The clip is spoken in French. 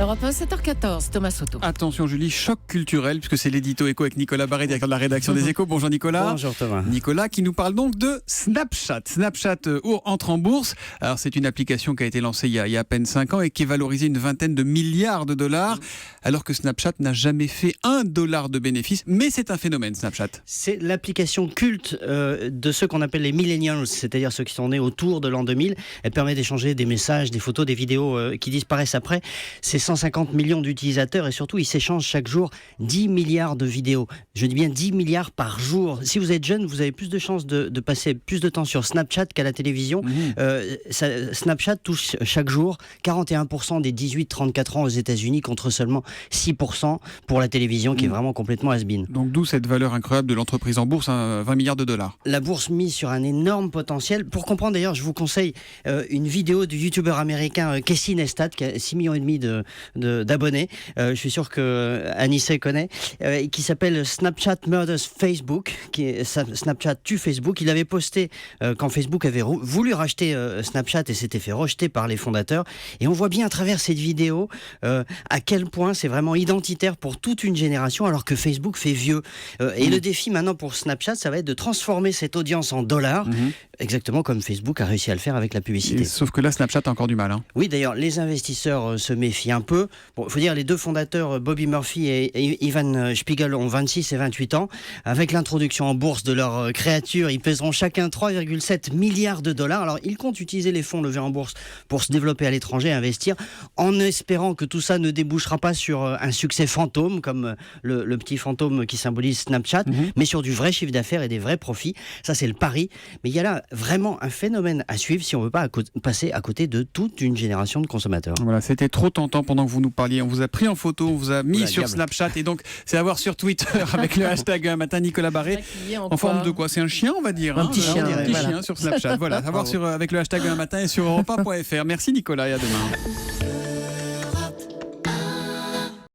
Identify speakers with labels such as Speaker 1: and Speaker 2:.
Speaker 1: Europe 1, 7h14, Thomas Soto.
Speaker 2: Attention Julie, choc culturel, puisque c'est l'édito éco avec Nicolas Barré, directeur de la rédaction des Échos. Bonjour Nicolas.
Speaker 3: Bonjour Thomas.
Speaker 2: Nicolas qui nous parle donc de Snapchat. Snapchat entre en bourse. Alors c'est une application qui a été lancée il y a à peine 5 ans et qui est valorisée une vingtaine de milliards de dollars, alors que Snapchat n'a jamais fait $1 de bénéfice. Mais c'est un phénomène Snapchat.
Speaker 3: C'est l'application culte de ceux qu'on appelle les millennials, c'est-à-dire ceux qui sont nés autour de l'an 2000. Elle permet d'échanger des messages, des photos, des vidéos qui disparaissent après. C'est 150 millions d'utilisateurs et surtout ils s'échangent chaque jour 10 milliards de vidéos. Je dis bien 10 milliards par jour. Si vous êtes jeune, vous avez plus de chances de passer plus de temps sur Snapchat qu'à la télévision. Snapchat touche chaque jour 41% des 18-34 ans aux États-Unis contre seulement 6% pour la télévision qui est vraiment complètement has-been.
Speaker 2: Donc d'où cette valeur incroyable de l'entreprise en bourse, 20 milliards de dollars.
Speaker 3: La bourse mise sur un énorme potentiel. Pour comprendre d'ailleurs, je vous conseille une vidéo du youtubeur américain Casey Neistat qui a 6,5 millions d'abonnés. Je suis sûr que Anissé connaît, qui s'appelle Snapchat Murders Facebook, qui est Snapchat tue Facebook. Il avait posté quand Facebook avait voulu racheter Snapchat et s'était fait rejeter par les fondateurs. Et on voit bien à travers cette vidéo à quel point c'est vraiment identitaire pour toute une génération, alors que Facebook fait vieux. Et le défi maintenant pour Snapchat, ça va être de transformer cette audience en dollars, exactement comme Facebook a réussi à le faire avec la publicité.
Speaker 2: Sauf que là, Snapchat a encore du mal.
Speaker 3: Oui, d'ailleurs, les investisseurs se méfient un peu. Il faut dire, les deux fondateurs, Bobby Murphy et Ivan Spiegel, ont 26 et 28 ans. Avec l'introduction en bourse de leur créature, ils pèseront chacun 3,7 milliards de dollars. Alors, ils comptent utiliser les fonds levés en bourse pour se développer à l'étranger et investir, en espérant que tout ça ne débouchera pas sur un succès fantôme, comme le petit fantôme qui symbolise Snapchat, mais sur du vrai chiffre d'affaires et des vrais profits. Ça, c'est le pari. Mais il y a là vraiment un phénomène à suivre si on ne veut pas passer à côté de toute une génération de consommateurs.
Speaker 2: Voilà, c'était trop tentant pendant que vous nous parliez. On vous a pris en photo, on vous a mis sur Snapchat, et donc c'est à voir sur Twitter avec le hashtag un matin Nicolas Barré. En forme de quoi? C'est un chien, on va dire.
Speaker 3: Un petit chien,
Speaker 2: un petit chien sur Snapchat. Voilà, à voir avec le hashtag un matin et sur europe1.fr. Merci Nicolas et à demain.